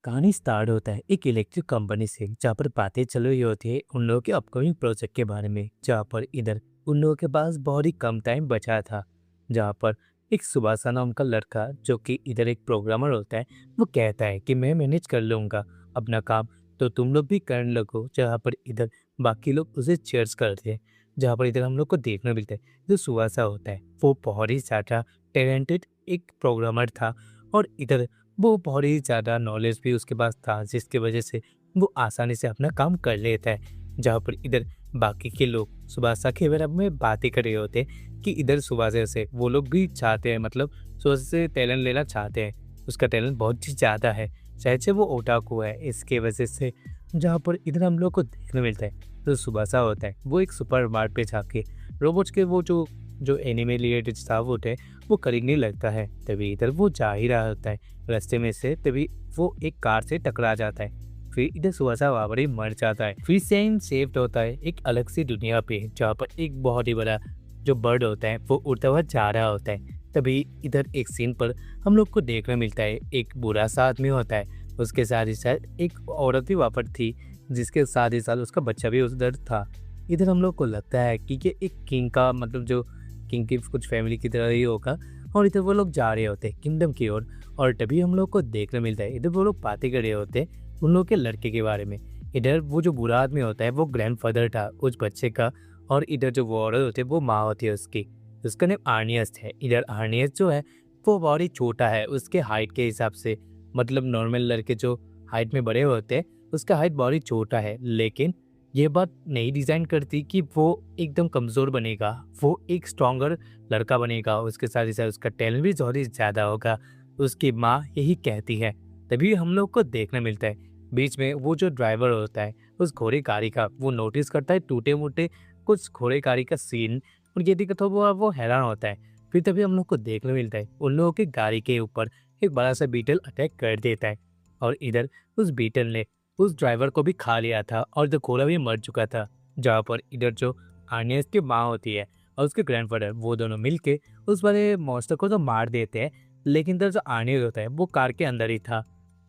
कहानी स्टार्ट होता है एक इलेक्ट्रिक कंपनी से जहाँ पर बातें चल रही होती है उन लोगों के अपकमिंग प्रोजेक्ट के बारे में। जहाँ पर इधर उन लोगों के पास बहुत ही कम टाइम बचा था। जहाँ पर एक सुभाषा नाम का लड़का जो कि इधर एक प्रोग्रामर होता है, वो कहता है कि मैं मैनेज कर लूँगा अपना काम, तो तुम लोग भी करने लगो। जहाँ पर इधर बाकी लोग उसे चेयर्स करते हैं। जहाँ पर इधर हम लोग को देखने मिलता है जो सुभाषा होता है वो बहुत ही ज़्यादा टैलेंटेड एक प्रोग्रामर था। और इधर वो बहुत ही ज़्यादा नॉलेज भी उसके पास था, जिसकी वजह से वो आसानी से अपना काम कर लेता है। जहाँ पर इधर बाकी के लोग सुभाषा के बारे में बातें कर रहे होते हैं कि इधर सुभाषा से वो लोग भी चाहते हैं, मतलब सुभाषा से टैलेंट लेना चाहते हैं। उसका टैलेंट बहुत ही ज़्यादा है, शायद से वो ओटाकू है इसके वजह से। जहाँ पर इधर हम लोग को देखने मिलता है तो सुभाषा होता है वो एक सुपर मार्ट पे जाके रोबोट्स के वो जो जो एनिमे रिलेटेड स्टाफ होते हैं वो खरीदने लगता है। तभी इधर वो जा ही रहा होता है रास्ते में से, तभी वो एक कार से टकरा जाता है। फिर इधर सुहासा वावड़ी मर जाता है। फिर सेम सेव्ड होता है एक अलग सी दुनिया पे, जहाँ पर एक बहुत ही बड़ा जो बर्ड होता है वो उड़ता हुआ जा रहा होता है। तभी इधर एक सीन पर हम लोग को देखने मिलता है एक बुरा सा आदमी होता है, उसके साथ ही साथ एक औरत भी वहाँ पर थी, जिसके साथ ही साथ उसका बच्चा भी उधर था। इधर हम लोग को लगता है कि ये एक किंग का, मतलब जो किंग की कुछ फैमिली की तरह ही होगा। और इधर वो लोग जा रहे होते हैं किंगडम की ओर। और तभी हम लोग को देखने मिलता है इधर वो लोग बातें कर रहे होते हैं उन लोग के लड़के के बारे में। इधर वो जो बुरा आदमी होता है वो ग्रैंडफादर था उस बच्चे का। और इधर जो वो औरत होती है वो माँ होती है उसकी, उसका नेम आर्नियस है। इधर आर्नियस जो है वो बहुत ही छोटा है उसके हाइट के हिसाब से, मतलब नॉर्मल लड़के जो हाइट में बड़े होते हैं उसका हाइट बहुत ही छोटा है। लेकिन ये बात नहीं डिज़ाइन करती कि वो एकदम कमज़ोर बनेगा, वो एक स्ट्रॉन्गर लड़का बनेगा। उसके साथ ही साथ उसका टैलेंट भी बहुत ही ज़्यादा होगा, उसकी माँ यही कहती है। तभी हम लोग को देखने मिलता है बीच में वो जो ड्राइवर होता है उस घोड़े गाड़ी का, वो नोटिस करता है टूटे मोटे कुछ घोड़े गाड़ी का सीन। और ये दिक्कत हो वो हैरान होता है। फिर तभी हम लोग को देखने मिलता है उन लोगों की गाड़ी के ऊपर एक बड़ा सा बीटल अटैक कर देता है। और इधर उस बीटल ने उस ड्राइवर को भी खा लिया था और जो घोड़ा भी मर चुका था। जहाँ पर इधर जो आर्नियस की माँ होती है और उसके ग्रैंडफादर वो दोनों मिलके उस वाले मॉन्स्टर को तो मार देते हैं। लेकिन इधर जो आर्नियस होता है वो कार के अंदर ही था।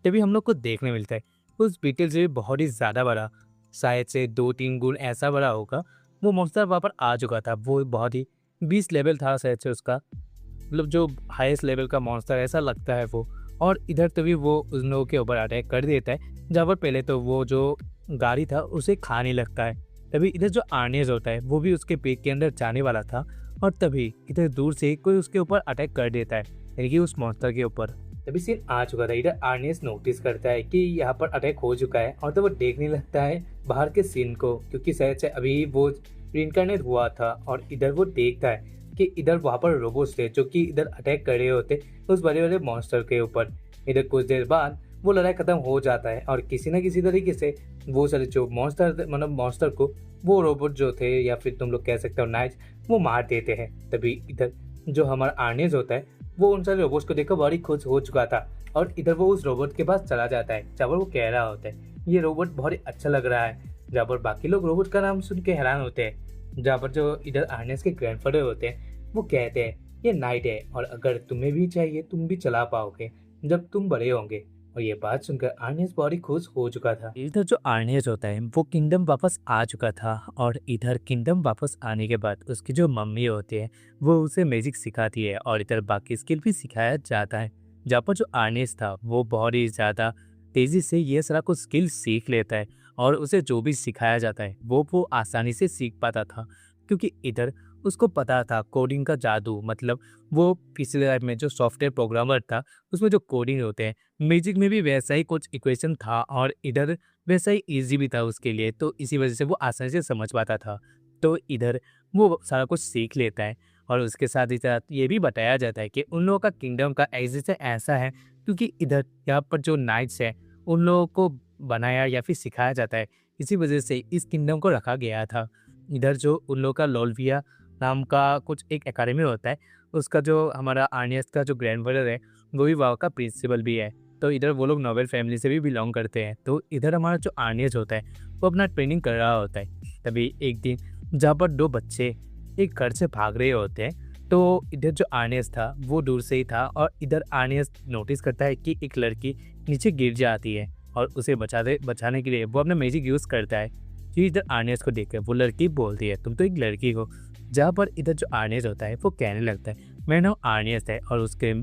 तभी हम लोग को देखने मिलता है उस बीटल से भी बहुत ही ज़्यादा बड़ा, शायद से 2-3 गुण ऐसा बड़ा होगा, वो मॉन्स्टर वहाँ पर आ चुका था। वो बहुत ही 20 लेवल था शायद से उसका, मतलब जो हाईएस्ट लेवल का मॉन्स्टर ऐसा लगता है वो। और इधर तभी वो उन लोगों के ऊपर अटैक कर देता है। जहाँ पर पहले तो वो जो गाड़ी था उसे खाने लगता है। तभी इधर जो आर्नियस होता है वो भी उसके पेट के अंदर जाने वाला था। और तभी इधर दूर से कोई उसके ऊपर अटैक कर देता है, यानी कि उस मॉन्स्टर के ऊपर। तभी सीन आ चुका था। इधर आर्नियस नोटिस करता है कि यहाँ पर अटैक हो चुका है और तो वो देखने लगता है बाहर के सीन को, क्योंकि शायद से अभी वो रिइंकार्नेट हुआ था। और इधर वो देखता है कि इधर वहाँ पर रोबोट्स थे जो कि इधर अटैक कर रहे होते उस बड़े बड़े मॉन्स्टर के ऊपर। इधर कुछ देर बाद वो लड़ाई खत्म हो जाता है और किसी न किसी तरीके से वो सारे जो मॉन्स्टर, मतलब मॉन्स्टर को वो रोबोट जो थे या फिर तुम लोग कह सकते हो नाइट्स, वो मार देते हैं। तभी इधर जो हमारा आर्नियस होता है वो उन सारे रोबोट्स को देखकर बड़ी खुश हो चुका था। और इधर वो उस रोबोट के पास चला जाता है जहाँ पर वो कह रहा होता है ये रोबोट बहुत ही अच्छा लग रहा है। जहाँ पर बाकी लोग रोबोट का नाम सुन के हैरान होते हैं। जहाँ पर जो इधर आर्नियस के ग्रैंडफादर होते हैं वो कहते हैं ये नाइट है और अगर तुम्हें भी चाहिए तुम भी चला पाओगे जब तुम बड़े होंगे। और ये बात सुनकर आर्नियस बहुत खुश हो चुका था। इधर जो आर्नियस होता है वो किंगडम वापस आ चुका था। और इधर किंगडम वापस आने के बाद उसकी जो मम्मी होती है वो उसे मैजिक सिखाती है और इधर बाकी स्किल भी सिखाया जाता है। जहाँ पर जो आर्नियस था वो बहुत ही ज़्यादा तेज़ी से ये सारा कुछ स्किल सीख लेता है। और उसे जो भी सिखाया जाता है वो आसानी से सीख पाता था, क्योंकि इधर उसको पता था कोडिंग का जादू। मतलब वो पिछले लाइफ में जो सॉफ्टवेयर प्रोग्रामर था उसमें जो कोडिंग होते हैं, म्यूजिक में भी वैसा ही कुछ इक्वेशन था और इधर वैसा ही इजी भी था उसके लिए, तो इसी वजह से वो आसानी से समझ पाता था। तो इधर वो सारा कुछ सीख लेता है। और उसके साथ ही साथ ये भी बताया जाता है कि उन लोगों का किंगडम का एग्जिस्टेंस ऐसा है क्योंकि इधर यहाँ पर जो नाइट्स है उन लोगों को बनाया या फिर सिखाया जाता है, इसी वजह से इस किंगडम को रखा गया था। इधर जो उन लोगों का लोल्विया नाम का कुछ एक एकेडमी होता है, उसका जो हमारा आर्नियस का जो ग्रैंडफादर है वो भी वहाँ का प्रिंसिपल भी है। तो इधर वो लोग नोबेल फैमिली से भी बिलोंग करते हैं। तो इधर हमारा जो आर्नियस होता है वो अपना ट्रेनिंग कर रहा होता है। तभी एक दिन जहाँ पर दो बच्चे एक घर से भाग रहे होते हैं, तो इधर जो आर्नेस था वो दूर से ही था और इधर आर्नेस नोटिस करता है कि एक लड़की नीचे गिर जाती है और उसे बचाने के लिए वो अपना मैजिक यूज़ करता है। फिर इधर आर्नेस को देखकर वो लड़की बोलती है, तुम तो एक लड़की हो। जहाँ पर इधर जो आर्नेस होता है वो कहने लगता है, मेरा नाम आर्नेस है, और उसके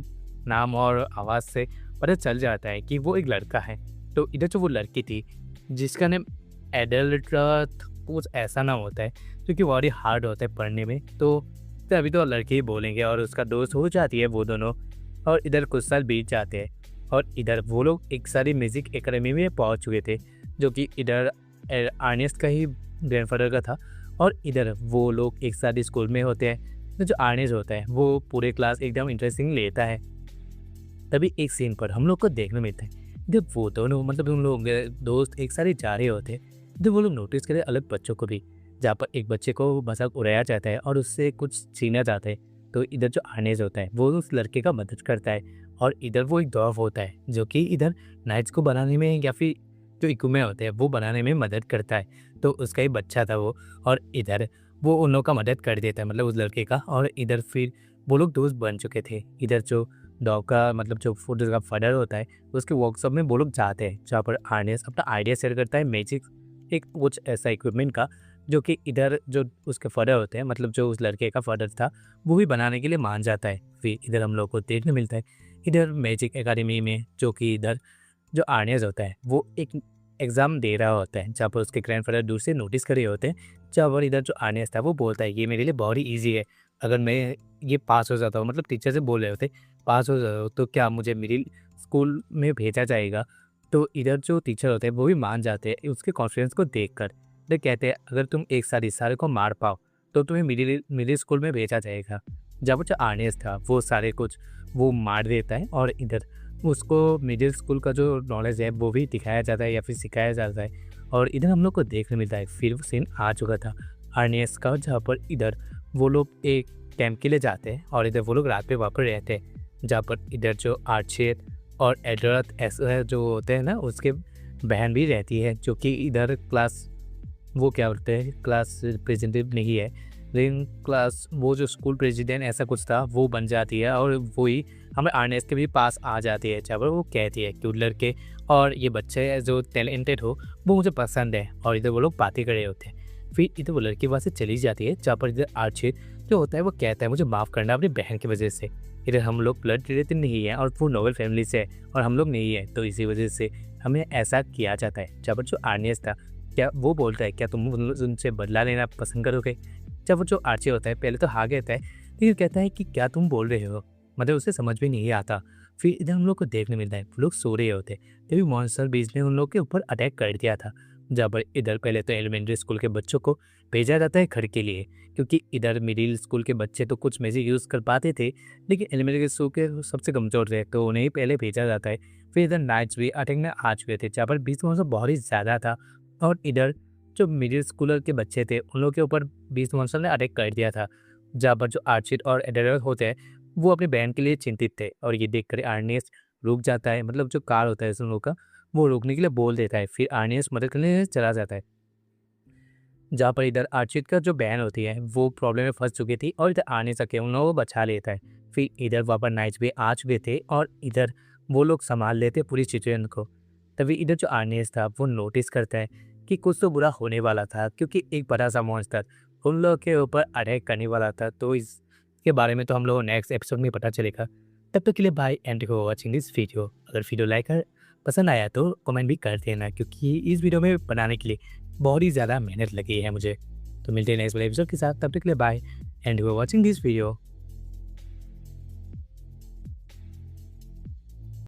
नाम और आवाज़ से पता चल जाता है कि वो एक लड़का है। तो इधर जो वो लड़की थी जिसका नाम एडल्ट्रा, कुछ ऐसा नाम होता है जो कि बहुत ही हार्ड होता है पढ़ने में। तो अभी तो लड़के ही बोलेंगे और उसका दोस्त हो जाती है वो दोनों। और इधर कुछ साल बीत जाते हैं और इधर वो लोग एक सारी म्यूज़िक एकेडमी में पहुंच चुके थे, जो कि इधर आर्नेस्ट का ही ग्रैंडफादर का था। और इधर वो लोग एक साथ स्कूल में होते हैं। तो जो आर्नेस्ट होता है वो पूरे क्लास एकदम इंटरेस्टिंग लेता है। तभी एक सीन पर हम लोग को देखने मिलता है जब वो दोनों, मतलब उन लोग दोस्त एक साथ ही जा रहे होते हैं, जब वो लोग नोटिस करें अलग बच्चों को भी, जहाँ पर एक बच्चे को मजाक उड़ाया जाता है और उससे कुछ छीना जाता है। तो इधर जो आर्नेज होता है वो उस लड़के का मदद करता है। और इधर वो एक डॉफ होता है जो कि इधर नाइट्स को बनाने में या फिर जो इक्विपमेंट होते हैं वो बनाने में मदद करता है। तो उसका ही बच्चा था वो। और इधर वो उन लोग का मदद कर देता है, मतलब उस लड़के का। और इधर फिर वो लोग दोस्त बन चुके थे। इधर जो डॉग का, मतलब जो फूड का फादर होता है, उसके वर्कशॉप में वो लोग जाते हैं, जहाँ पर आर्नेस अपना आइडिया शेयर करता है मैजिक एक कुछ ऐसा इक्विपमेंट का, जो कि इधर जो उसके फादर होते हैं, मतलब जो उस लड़के का फादर था, वो भी बनाने के लिए मान जाता है। फिर इधर हम लोग को देखने मिलता है इधर मैजिक एकेडमी में, जो कि इधर जो आर्नेस होता है वो एक एग्ज़ाम दे रहा होता है, जहाँ पर उसके ग्रैंडफादर दूर से नोटिस कर रहे होते हैं। जहाँ पर इधर जो आर्नेस था वो बोलता है, ये मेरे लिए बहुत ही ईजी है, अगर मैं ये पास हो जाता हूँ, मतलब टीचर से बोल रहे होते, पास हो जाता हूँ तो क्या मुझे मिडिल स्कूल में भेजा जाएगा। तो इधर जो टीचर होते हैं वो भी मान जाते हैं उसके कॉन्फिडेंस को देखकर। तो कहते हैं, अगर तुम एक साथ इस सारे को मार पाओ तो तुम्हें मिडिल मिडिल स्कूल में भेजा जाएगा। जब जो आर्नेस था वो सारे कुछ वो मार देता है और इधर उसको मिडिल स्कूल का जो नॉलेज है वो भी दिखाया जाता है या फिर सिखाया जाता है। और इधर हम लोग को देखने मिलता है फिर वो सीन आ चुका था आर्नेस का, जहाँ पर इधर वो लोग एक कैंप के लिए जाते हैं और इधर वो लोग रात पे वहाँ पर रहते हैं, जहाँ पर इधर जो आर्चेट और एडरत ऐसा जो होते हैं ना, उसके बहन भी रहती है, जो कि इधर क्लास, वो क्या बोलते हैं, क्लास रिप्रेजेंटेटिव नहीं है, लेकिन क्लास वो जो स्कूल प्रेसिडेंट ऐसा कुछ था वो बन जाती है। और वही हमें आर्नेस के भी पास आ जाती है, जहाँ पर वो कहती है कि उस लड़के और ये बच्चे जो टैलेंटेड हो वो मुझे पसंद है। और इधर वो लोग बातें कर रहे होते हैं। फिर इधर वो लड़की वहाँ से चली जाती है, जहाँ पर इधर आर्चित जो होता है वो कहता है, मुझे माफ़ करना अपनी बहन की वजह से, इधर हम लोग ब्लड रिलेटेड नहीं है और वो नोबल फैमिली से है और हम लोग नहीं है, तो इसी वजह से हमें ऐसा किया जाता है। जहाँ पर जो आर्नेस था, क्या वो बोलता है, क्या तुम उनसे बदला लेना पसंद करोगे। जब वो जो आर्ची होता है पहले तो हाँ कहता है, लेकिन कहता है कि क्या तुम बोल रहे हो, मतलब उसे समझ भी नहीं आता। फिर इधर हम लोग को देखने मिलता है वो लोग सो रहे होते तभी मॉन्स्टर बीच ने उन लोग के ऊपर अटैक कर दिया था। जहाँ पर इधर पहले तो एलिमेंट्री स्कूल के बच्चों को भेजा जाता है घर के लिए, क्योंकि इधर मिडिल स्कूल के बच्चे तो कुछ मैजिक यूज़ कर पाते थे, लेकिन एलिमेंट्री स्कूल के सबसे कमज़ोर थे तो उन्हें ही पहले भेजा जाता है। फिर इधर नाइट्स भी अटैक में आ चुके थे, जहाँ पर बीच मौसम बहुत ही ज़्यादा था। और इधर जो मिडिल स्कूलर के बच्चे थे उन लोग के ऊपर बीस मॉन्स्टर ने अटैक कर दिया था। जहाँ पर जो आर्चिट और एडेलर होते हैं वो अपनी बहन के लिए चिंतित थे। और ये देखकर आर्नेस रुक जाता है, मतलब जो कार होता है उन लोग का, वो रोकने के लिए बोल देता है। फिर आर्नेस मदद करने चला जाता है, जहाँ पर इधर आर्चित का जो बहन होती है वो प्रॉब्लम में फंस चुकी थी और इधर आ नहीं सके, उन लोगों को बचा लेता है। फिर इधर वहाँ पर नाइट्स भी आ चुके थे और इधर वो लोग संभाल लेते पूरी सिचुएशन को। तभी इधर जो आर्नेस था वो नोटिस करता है कि कुछ तो बुरा होने वाला था, क्योंकि एक बड़ा सा मॉन्स्टर उन लोग के ऊपर अटैक करने वाला था। तो इसके बारे में तो हम लोग नेक्स्ट एपिसोड में पता चलेगा। तब तक के लिए bye and for watching this video. अगर वीडियो लाइक कर पसंद आया तो कमेंट भी कर देना, क्योंकि इस वीडियो में बनाने के लिए बहुत ही ज़्यादा मेहनत लगी है मुझे। तो मिलते हैं नेक्स्ट वाले एपिसोड के साथ, तब तक के लिए bye and for watching this video.